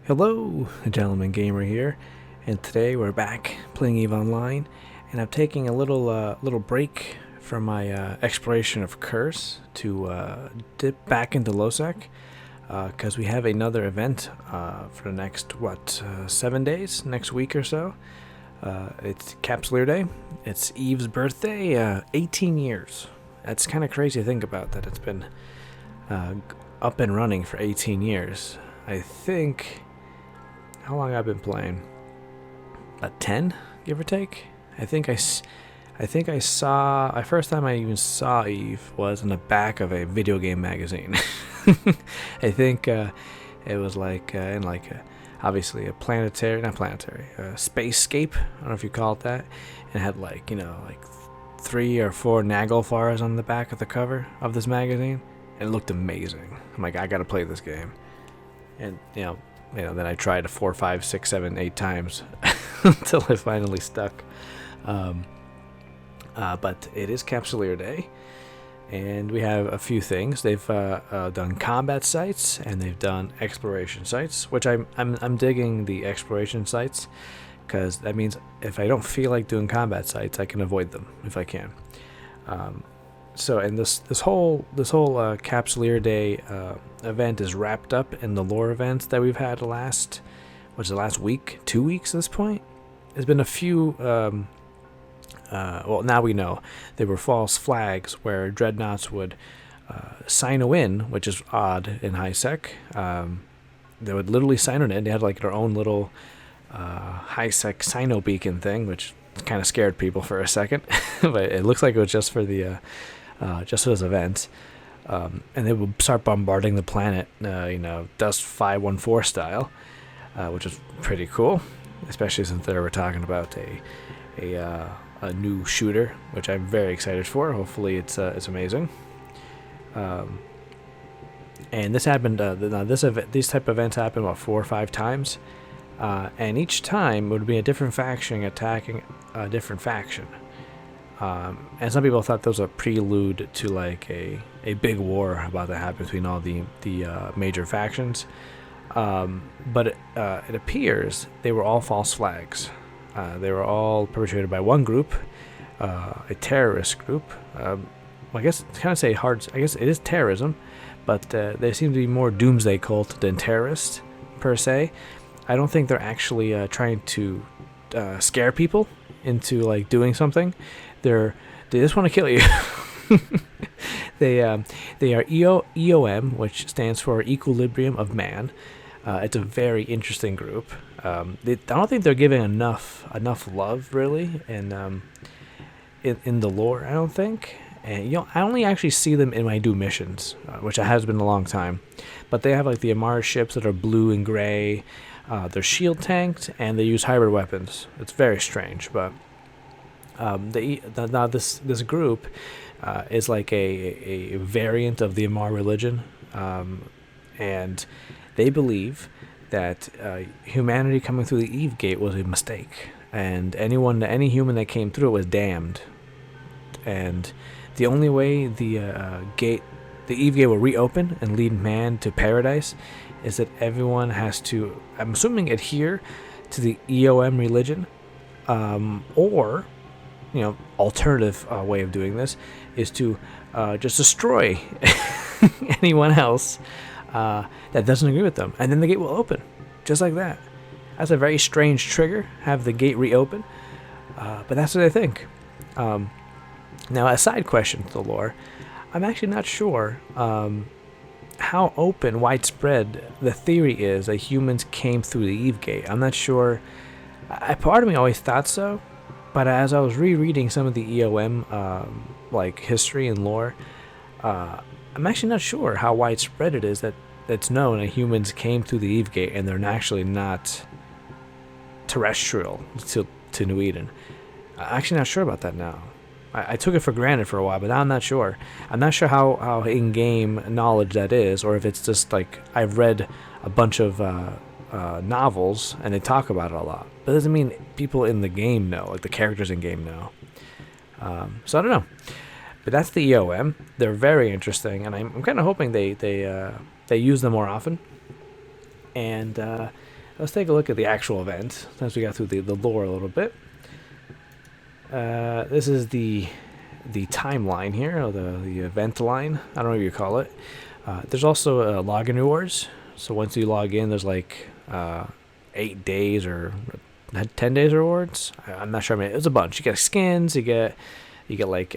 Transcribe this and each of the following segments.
Hello, Gentleman Gamer here, and today we're back playing EVE Online, and I'm taking a little break from my exploration of Curse to dip back into Losec, because we have another event for the next 7 days, next week or so. It's Capsuleer Day. It's Eve's birthday. 18 years. That's kind of crazy to think about, that it's been up and running for 18 years. I think. How long I've been playing? About 10, give or take. I think I saw. The first time I even saw Eve was in the back of a video game magazine. I think it was in obviously a spacescape. I don't know if you call it that. And it had like 3 or 4 Naglfars on the back of the cover of this magazine. And it looked amazing. I'm like, I gotta play this game. And then I tried 4, 5, 6, 7, 8 times until I finally stuck. But it is Capsuleer Day, and we have a few things. They've done combat sites and they've done exploration sites, which I'm digging the exploration sites, because that means if I don't feel like doing combat sites, I can avoid them if I can. And this whole Capsuleer Day event is wrapped up in the lore events that we've had the last week, 2 weeks at this point. There's been a few. Now we know there were false flags where dreadnoughts would sino in, which is odd in high sec. They would literally sino in. They had like their own little high sec sino beacon thing, which kind of scared people for a second. But it looks like it was just for the just for this event. And they would start bombarding the planet, Dust 514 style, which is pretty cool, especially since they were talking about a new shooter, which I'm very excited for. Hopefully, it's amazing. And this happened. These type of events happen about 4 or 5 times, and each time it would be a different faction attacking a different faction. And some people thought that was a prelude to like a big war about to happen between all the major factions. But it appears they were all false flags. They were all perpetrated by one group, a terrorist group. I guess I guess it is terrorism, but they seem to be more doomsday cult than terrorists per se. I don't think they're actually trying to scare people into like doing something. They just want to kill you. They are EoM, which stands for Equilibrium of Man. It's a very interesting group. I don't think they're giving enough love really in the lore. I don't think. And I only actually see them in my do missions, which has been a long time. But they have like the Amara ships that are blue and gray. They're shield tanked and they use hybrid weapons. It's very strange, but. This group is like a variant of the Amar religion, and they believe that humanity coming through the Eve Gate was a mistake, and any human that came through it was damned. And the only way the Eve Gate will reopen and lead man to paradise is that everyone has to, I'm assuming, adhere to the EoM religion, or alternative way of doing this is to just destroy anyone else that doesn't agree with them, and then the gate will open, just like that. That's a very strange trigger, have the gate reopen, but that's what I think. Now, a side question to the lore, I'm actually not sure how open, widespread the theory is that humans came through the Eve Gate. I'm not sure. Part of me always thought so. But as I was rereading some of the EoM history and lore, I'm actually not sure how widespread it is that it's known that humans came through the Eve Gate and they're actually not terrestrial to New Eden. I'm actually not sure about that now. I took it for granted for a while, but now I'm not sure. I'm not sure how in-game knowledge that is, or if it's just like I've read a bunch of novels and they talk about it a lot. But it doesn't mean people in the game know, like the characters in game know. So I don't know. But that's the EoM. They're very interesting, and I'm kind of hoping they use them more often. And let's take a look at the actual event, since we got through the lore a little bit. This is the timeline here, or the event line. I don't know what you call it. There's also login rewards. So once you log in, there's like 8 days or 10 days rewards. I'm not sure. I mean, it's a bunch. You get skins. You get like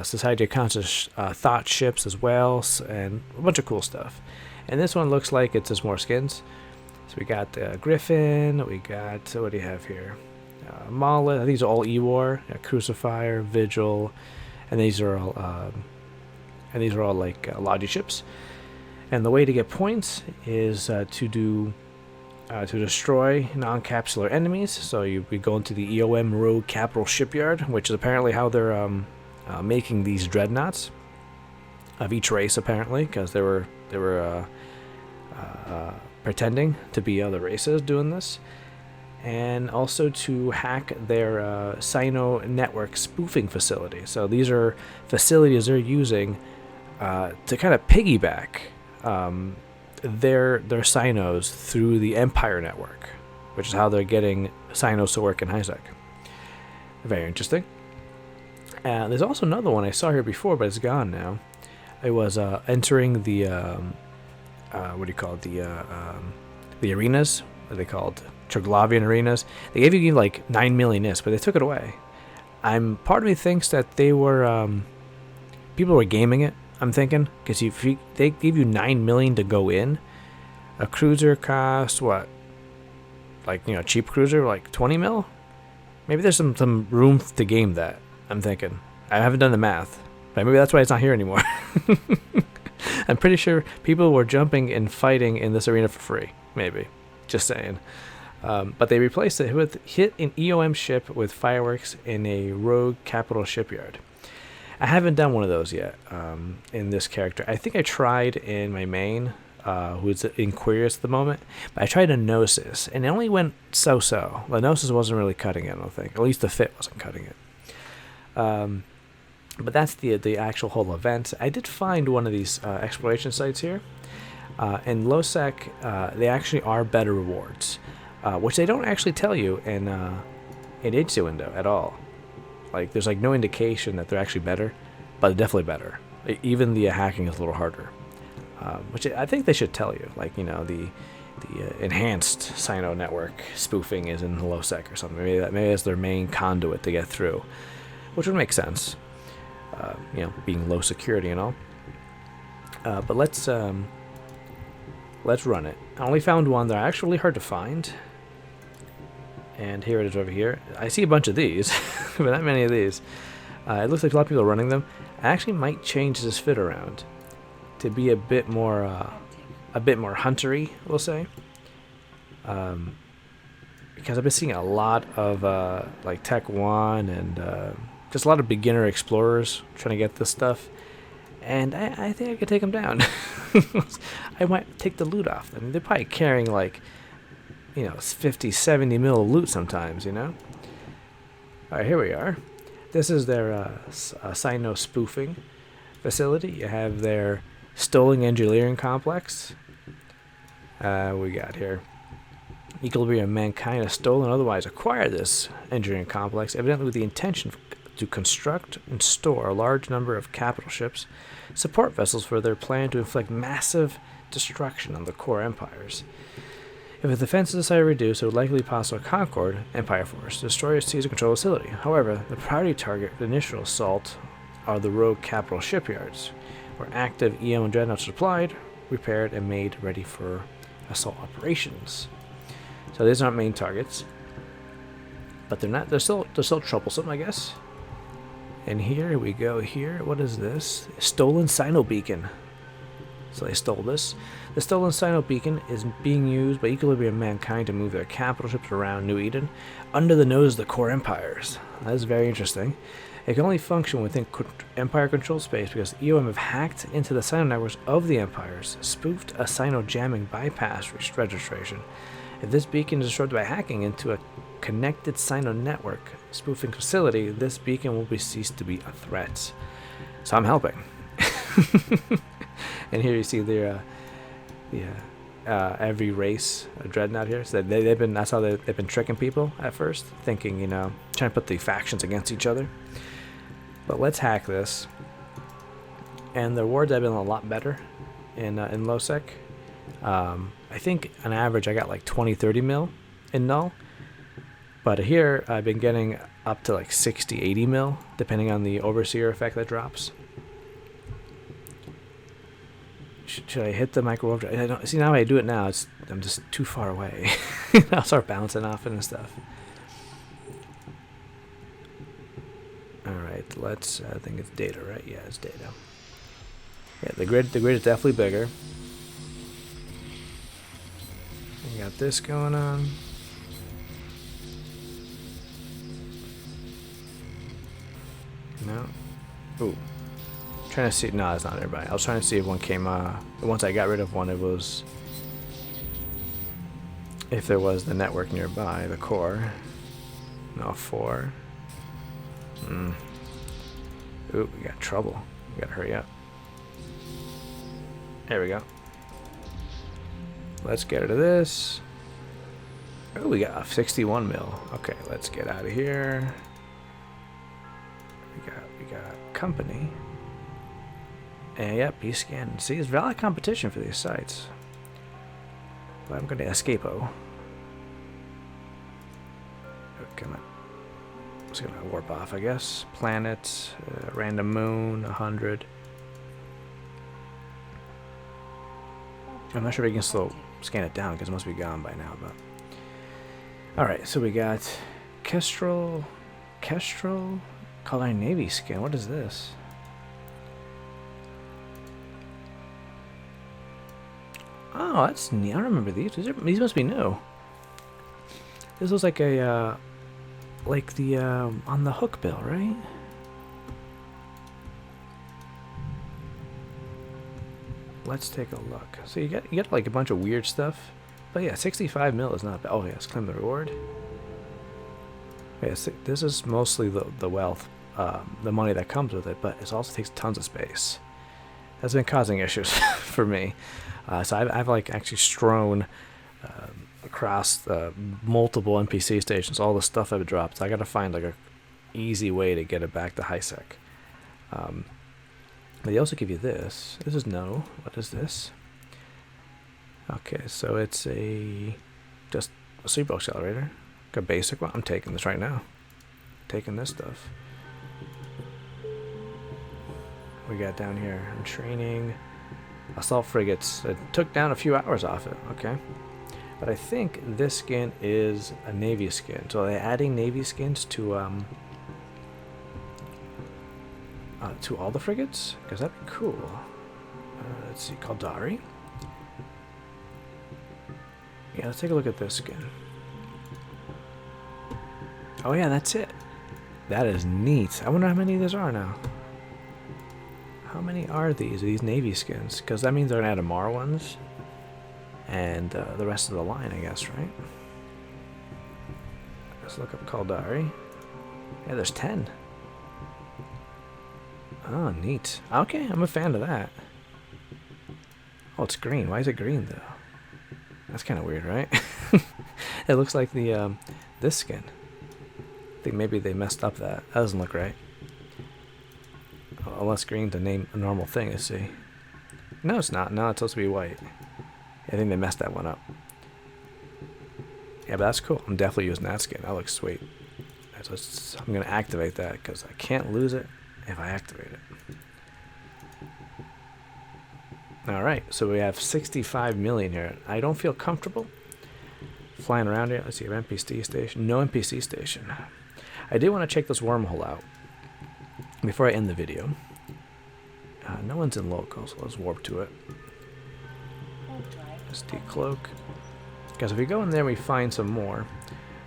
Society of Conscious Thought ships as well, and a bunch of cool stuff. And this one looks like it's just more skins. So we got Griffin. We got, what do you have here? Mollet. I think these are all E-War. Crucifier, Vigil, and these are all like Logi ships. And the way to get points is to destroy non-capsuleer enemies. So we go into the EoM Rogue Capital Shipyard, which is apparently how they're making these dreadnoughts of each race, apparently, because they were pretending to be other races doing this. And also to hack their Sino network spoofing facility. So these are facilities they're using to kind of piggyback their Sinos through the Empire network, which is how they're getting Sinos to work in HiSec. Very interesting. There's also another one I saw here before, but it's gone now. It was entering the what do you call it? The arenas. What are they called? Triglavian arenas. They gave you like 9 million IS, but they took it away. Part of me thinks that they were people were gaming it. I'm thinking, because they gave you 9 million to go in. A cruiser costs what? Like, cheap cruiser, like 20 mil? Maybe there's some room to game that. I'm thinking. I haven't done the math, but maybe that's why it's not here anymore. I'm pretty sure people were jumping and fighting in this arena for free. Maybe. Just saying. But they replaced it with hit an EoM ship with fireworks in a rogue capital shipyard. I haven't done one of those yet in this character. I think I tried in my main, who's in Queerus at the moment, but I tried a Gnosis, and it only went so-so. The Gnosis wasn't really cutting it, I don't think. At least the fit wasn't cutting it. But that's the actual whole event. I did find one of these exploration sites here. In Losec, they actually are better rewards, which they don't actually tell you in Agency Window at all. Like, there's like no indication that they're actually better, but they're definitely better. Even the hacking is a little harder, which I think they should tell you. Like, the enhanced Sino network spoofing is in Losec or something. Maybe that's their main conduit to get through, which would make sense. Being low security and all. But let's run it. I only found one that are actually really hard to find. And here it is over here. I see a bunch of these, but not many of these. It looks like a lot of people are running them. I actually might change this fit around to be a bit more huntery, we'll say. Because I've been seeing a lot of like Tech 1 and just a lot of beginner explorers trying to get this stuff. And I think I could take them down. I might take the loot off them. They're probably carrying like, 50, 70 mil of loot sometimes, Alright, here we are. This is their Sino spoofing facility. You have their stolen engineering complex. We got here. Equilibrium of Mankind has stolen and otherwise acquired this engineering complex, evidently with the intention to construct and store a large number of capital ships, support vessels for their plan to inflict massive destruction on the core empires. If the defense is decided to reduce, it would likely be possible to Concord Empire force to destroy or seize and control the facility. However, the priority target for the initial assault are the rogue capital shipyards, where active EoM and dreadnoughts are supplied, repaired, and made ready for assault operations. So these aren't main targets, but they're still troublesome, I guess. And here we go. Here, what is this? Stolen Sino beacon. So they stole this. The stolen Sino beacon is being used by Equilibrium of Mankind to move their capital ships around New Eden, under the nose of the core empires. That is very interesting. It can only function within Empire controlled space because EoM have hacked into the Sino networks of the empires, spoofed a Sino jamming bypass registration. If this beacon is destroyed by hacking into a connected Sino network spoofing facility, this beacon will be ceased to be a threat. So I'm helping. And here you see their every race a dreadnought here. So they've been, that's how they've been tricking people at first, thinking, you know, trying to put the factions against each other. But let's hack this. And the rewards have been a lot better in low sec. I think on average I got like 20-30 mil in null. But here I've been getting up to like 60-80 mil, depending on the overseer effect that drops. Should I hit the micro overdrive? I don't see, now I do it now. I'm just too far away. I'll start bouncing off it and stuff. All right, let's. I think it's data, right? Yeah, it's data. Yeah, the grid is definitely bigger. We got this going on. No. Ooh. Trying to see. No, it's not everybody. I was trying to see if one came. Once I got rid of one, it was. If there was the network nearby, the core. No, 4. Ooh, we got trouble. We gotta hurry up. There we go. Let's get rid of this. Oh, we got 61 mil. Okay, let's get out of here. We got company. And yeah, P-scan. See, it's valid competition for these sites. But I'm gonna escape-o. Oh, come on. It's gonna warp off, I guess. Planet, random moon, 100. I'm not sure if we can still scan it down because it must be gone by now. But all right, so we got Kestrel, Color Navy skin. What is this? Oh, that's neat. I don't remember these. These must be new. This was like a, like the on the hook bill, right? Let's take a look. So you get like a bunch of weird stuff, but yeah, 65 mil is not bad. Oh yes, claim the reward. Yes, this is mostly the wealth, the money that comes with it, but it also takes tons of space. That's been causing issues for me. So I've like actually strewn across multiple NPC stations all the stuff I've dropped. So I gotta find like a easy way to get it back to high sec. They also give you this. This is no. What is this? Okay, so it's just a sleeper accelerator. Like a basic one. I'm taking this right now. Taking this stuff. We got down here. I'm training assault frigates. It took down a few hours off it. Okay. But I think this skin is a Navy skin. So they're adding Navy skins to all the frigates? Because that'd be cool. Let's see, Caldari. Yeah, let's take a look at this skin. Oh yeah, that's it. That is neat. I wonder how many of these are now. How many are these Navy skins? Because that means they're going to add Amar ones. And the rest of the line, I guess, right? Let's look up Caldari. Yeah, there's 10. Oh, neat. Okay, I'm a fan of that. Oh, it's green. Why is it green, though? That's kind of weird, right? It looks like the this skin. I think maybe they messed up that. That doesn't look right. Unless green to name a normal thing, let's see. No, it's not. No, it's supposed to be white. I think they messed that one up. Yeah, but that's cool. I'm definitely using that skin. That looks sweet. So I'm going to activate that because I can't lose it if I activate it. Alright, so we have 65 million here. I don't feel comfortable flying around here. Let's see, NPC station. No NPC station. I did want to check this wormhole out before I end the video. No one's in local, so let's warp to it. Let's decloak. Because if we go in there and we find some more,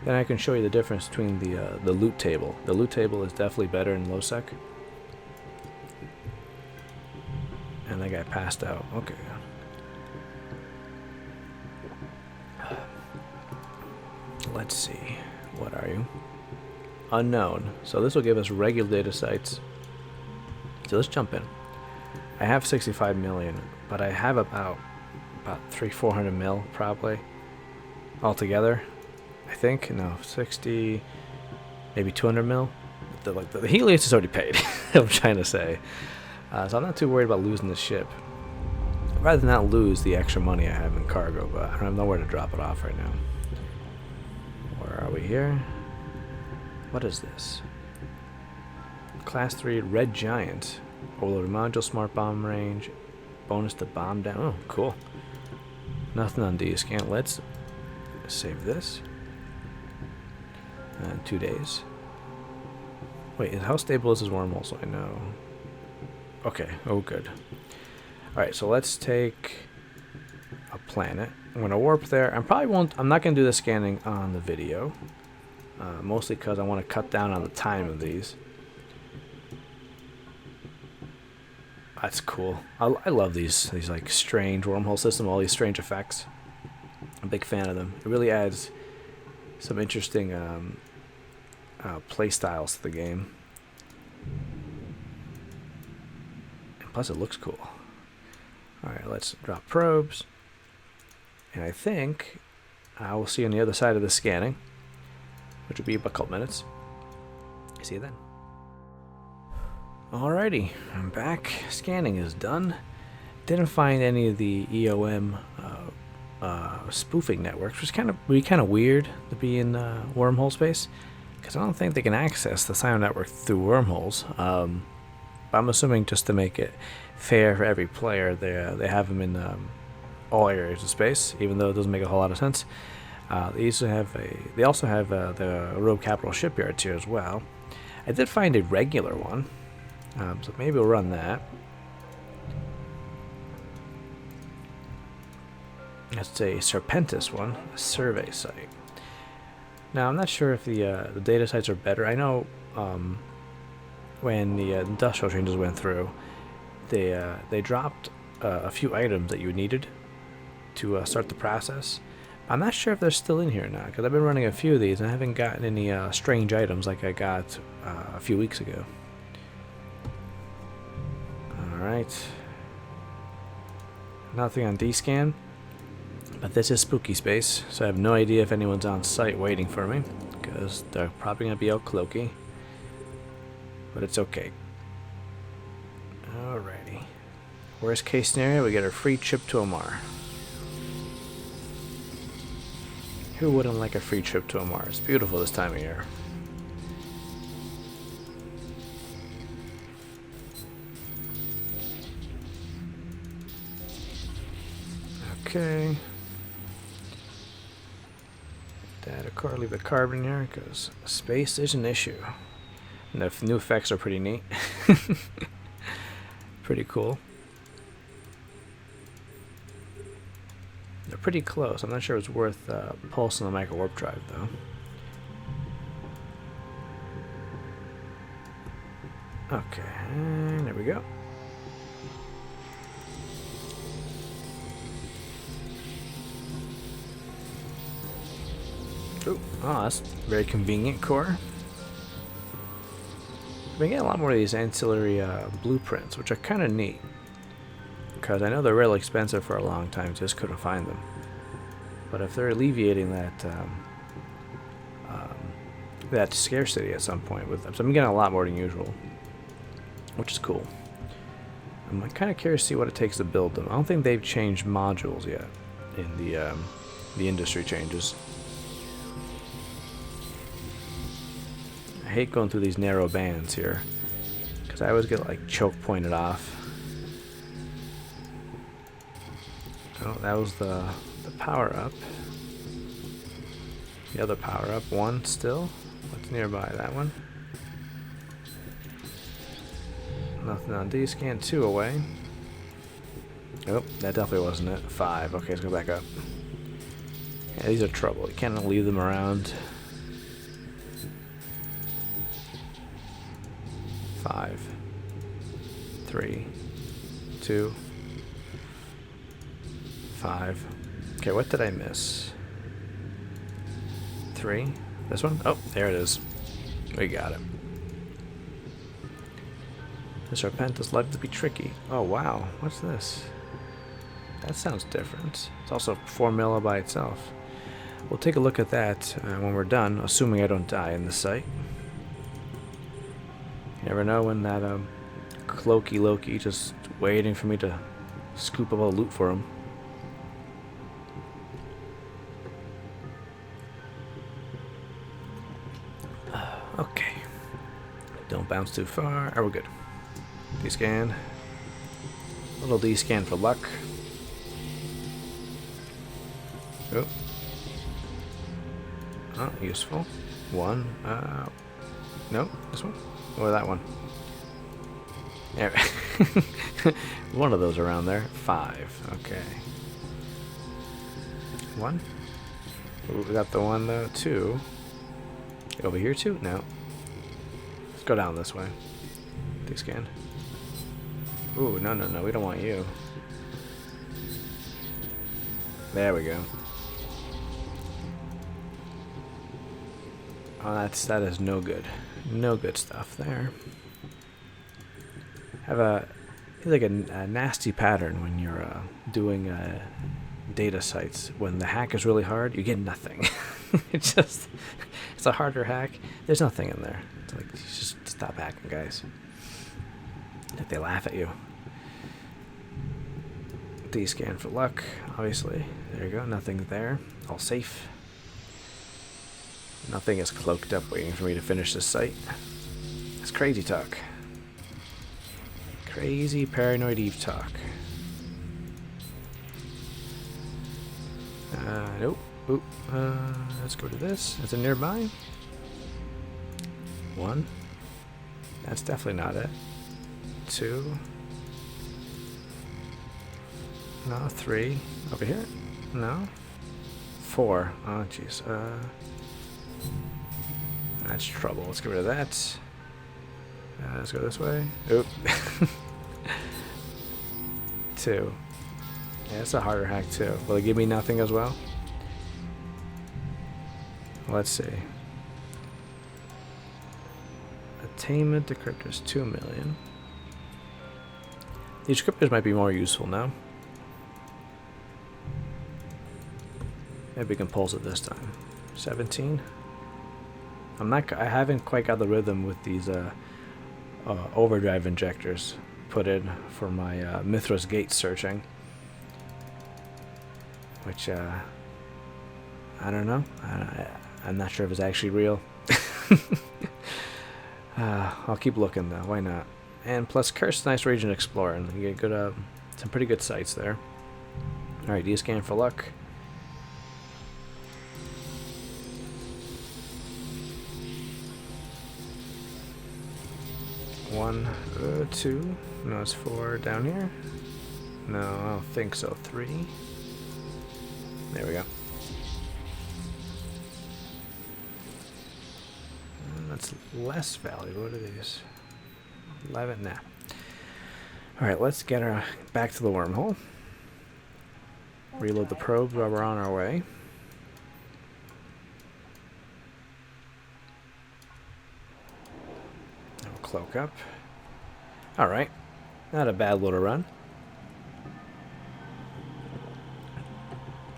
then I can show you the difference between the loot table. The loot table is definitely better in low sec. And that guy passed out. Okay. Let's see. What are you? Unknown. So this will give us regular data sites. So let's jump in. I have 65 million, but I have about about 400 mil probably altogether. I think no 60, maybe 200 mil. The Helios is already paid. I'm trying to say, so I'm not too worried about losing the ship. I'd rather not lose the extra money I have in cargo, but I have nowhere to drop it off right now. Where are we here? What is this? Class 3 Red Giant. Overloaded module, smart bomb range, bonus to bomb down. Oh, cool. Nothing on D-scan. Let's save this. 2 days. Wait, how stable is this wormhole so I know? Okay, oh good. Alright, so let's take a planet. I'm gonna warp there. I'm not gonna do the scanning on the video. Mostly because I want to cut down on the time of these. That's cool. I love these like strange wormhole system, all these strange effects. I'm a big fan of them. It really adds some interesting play styles to the game. And plus it looks cool. Alright, let's drop probes. And I think I will see you on the other side of the scanning, which will be about a couple minutes. See you then. Alrighty, I'm back. Scanning is done. Didn't find any of the EoM spoofing networks, which is kind of weird to be in wormhole space, because I don't think they can access the Psion network through wormholes. But I'm assuming just to make it fair for every player, they have them in all areas of space, even though it doesn't make a whole lot of sense. They also have the Rogue Capital shipyards here as well. I did find a regular one, so maybe we'll run that. That's a Serpentis one, a survey site. Now I'm not sure if the data sites are better. I know when the industrial changes went through, they dropped a few items that you needed to start the process. I'm not sure if they're still in here now, because I've been running a few of these and I haven't gotten any strange items like I got a few weeks ago. Alright. Nothing on D-scan, but this is spooky space, so I have no idea if anyone's on site waiting for me, because they're probably going to be out cloaky. But it's okay. Alrighty. Worst case scenario, we get a free trip to Omar. Who wouldn't like a free trip to Omar? It's beautiful this time of year. Okay. Leave the carbon here because space is an issue. And the new effects are pretty neat. Pretty cool. They're pretty close. I'm not sure it's worth pulsing the micro warp drive though. Okay, and there we go. Ooh, oh, that's very convenient core. We get a lot more of these ancillary blueprints, which are kind of neat. Because I know they're really expensive for a long time, just couldn't find them. But if they're alleviating that scarcity at some point with them, so I'm getting a lot more than usual, which is cool. I'm kind of curious to see what it takes to build them. I don't think they've changed modules yet in the industry changes. I hate going through these narrow bands here, because I always get like choke pointed off. Oh, that was the power up. The other power up, one still. What's nearby? That one. Nothing on D-scan, 2 away. Oh, that definitely wasn't it. 5. Okay, let's go back up. Yeah, these are trouble. You can't leave them around. 5, 3, 2, 5. Okay, what did I miss? 3. This one? Oh, there it is. We got it. The Serpentis like to be tricky. Oh wow, what's this? That sounds different. It's also 4 mil by itself. We'll take a look at that when we're done, assuming I don't die in the site. You never know when that Cloaky Loki just waiting for me to scoop up all the loot for him. Okay. Don't bounce too far. We're good. D-scan. Little D-scan for luck. Oh. Oh, useful. One. No, this one. Or that one. Yeah. One of those around there. 5. Okay. 1. Ooh, we got the one, 2. Over here, too? No. Let's go down this way. D-scan. Ooh, no, no, no. We don't want you. There we go. Oh, that is no good. No good stuff there. Have it's like a nasty pattern when you're doing data sites. When the hack is really hard, you get nothing. it's a harder hack. There's nothing in there. It's like, just stop hacking, guys. If they laugh at you. D-scan for luck, obviously. There you go. Nothing there. All safe. Nothing is cloaked up waiting for me to finish this site. It's crazy talk. Crazy paranoid Eve talk. Nope. Oop. Let's go to this. Is it nearby? 1. That's definitely not it. 2. No, 3. Over here? No. 4. Oh, jeez. That's trouble. Let's get rid of that. Let's go this way. Oop. 2. Yeah, it's a harder hack too. Will it give me nothing as well? Let's see. Attainment decryptors 2 million. These decryptors might be more useful now. Maybe we can pulse it this time. 17. I haven't quite got the rhythm with these overdrive injectors put in for my Mithras gate searching. Which, I don't know. I'm not sure if it's actually real. I'll keep looking though. Why not? And plus, Cursed, nice region exploring. You get good, some pretty good sites there. All right, D-scan for luck. One, 2. No, it's 4 down here. No, I don't think so. 3. There we go. And that's less valuable. What are these? 11. Nah. All right, let's get our back to the wormhole. Reload the probes while we're on our way. Cloak up. Alright. Not a bad little run.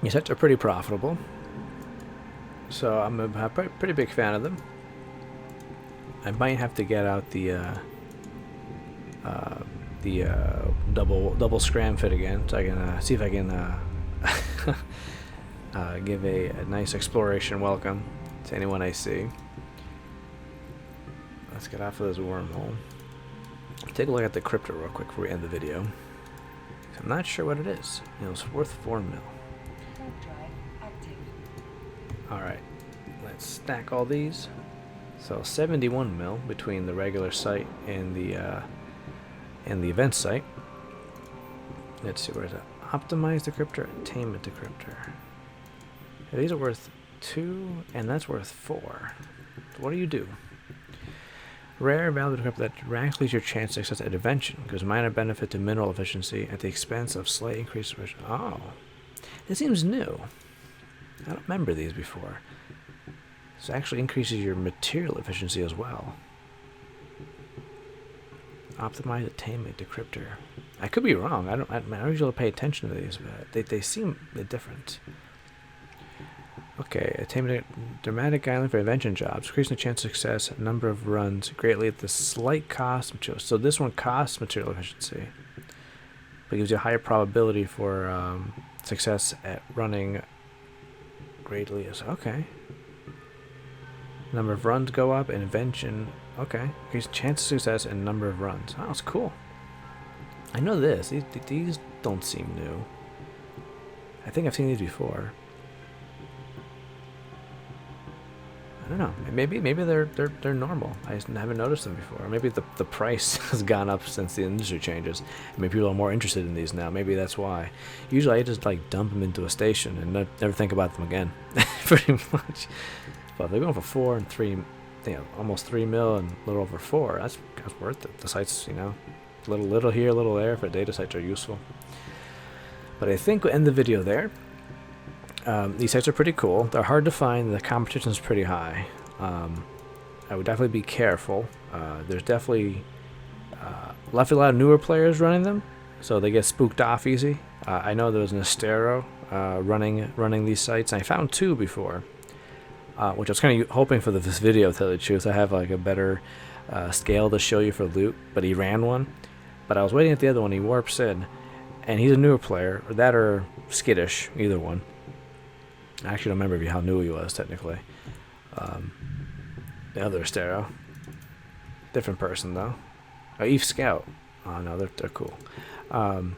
These sets are pretty profitable. So I'm a pretty big fan of them. I might have to get out the double scram fit again, so I can see if I can give a nice exploration welcome to anyone I see. Let's get off of this wormhole. Take a look at the crypto real quick before we end the video. I'm not sure what it is. It was worth 4 mil. Alright, let's stack all these. So 71 mil between the regular site and the event site. Let's see, where is it? Optimize decryptor, attainment decryptor. Yeah, these are worth 2, and that's worth 4. So what do you do? Rare value decryptor that radically increases your chance to success at invention. Gives minor benefit to mineral efficiency at the expense of slight increased efficiency. Oh, this seems new. I don't remember these before. This actually increases your material efficiency as well. Optimize attainment decryptor. I could be wrong. I don't usually pay attention to these, but they seem different. Okay, attainment dramatic island for invention jobs, increasing the chance of success, number of runs greatly at the slight cost material. So this one costs material efficiency, but gives you a higher probability for success at running greatly. Is okay. Number of runs go up, and invention. Okay, increase chance of success and number of runs. Oh, that's cool. I know this. These don't seem new. I think I've seen these before. I don't know. Maybe they're normal. I just haven't noticed them before. Or maybe the price has gone up since the industry changes. Maybe people are more interested in these now. Maybe that's why. Usually I just like dump them into a station and never think about them again. Pretty much. But if they're going for 4 and 3, almost 3 mil and a little over 4. That's worth it. The sites, little here, little there for data sites are useful. But I think we'll end the video there. These sites are pretty cool. They're hard to find. The competition is pretty high. I would definitely be careful. There's definitely a lot of newer players running them, so they get spooked off easy. I know there was an Astero running these sites, and I found 2 before, which I was kind of hoping for this video, to tell you the truth. I have like a better scale to show you for loot, but he ran one. But I was waiting at the other one. He warps in, and he's a newer player, or that or skittish, either one. I actually don't remember how new he was, technically. The other Astero. Different person, though. Oh, Eve Scout. Oh, no, they're cool. But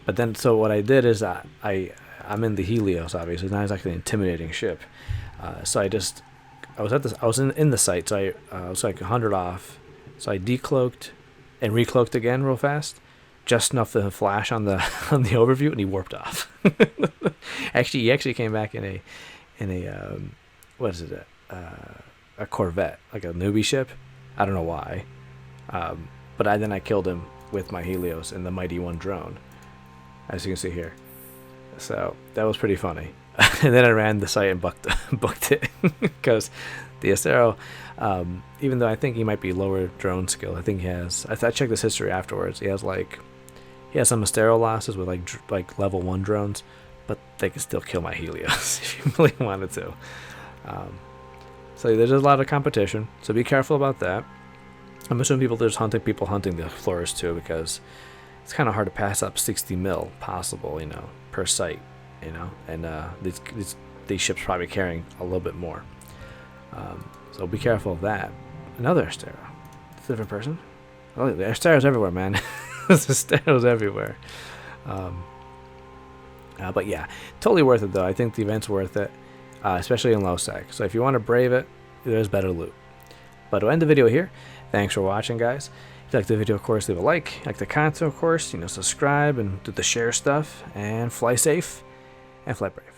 then, so what I did is I'm in the Helios, obviously. It's not exactly an intimidating ship. So I was in the site, so I was like 100 off. So I decloaked and recloaked again real fast. Just enough to flash on the overview, and he warped off. He actually came back in a what is it? A Corvette, like a newbie ship. I don't know why, but then I killed him with my Helios and the Mighty 1 drone, as you can see here. So that was pretty funny. And then I ran the site and booked it because the Astero, even though I think he might be lower drone skill, I think he has. I checked his history afterwards. He has some Astero losses with like level 1 drones, but they can still kill my Helios if you really wanted to. So there's a lot of competition, so be careful about that. I'm assuming there's people hunting the floors too, because it's kind of hard to pass up 60 mil possible, per site, and these ships probably carrying a little bit more. So be careful of that. Another Astero. It's a different person. Oh, the Astero's everywhere, man. There's Astero's everywhere. But yeah, totally worth it though. I think the event's worth it, especially in low sec. So if you want to brave it, there's better loot. But we'll end the video here. Thanks for watching, guys. If you like the video, of course, leave a like the content, of course, subscribe and do the share stuff, and fly safe and fly brave.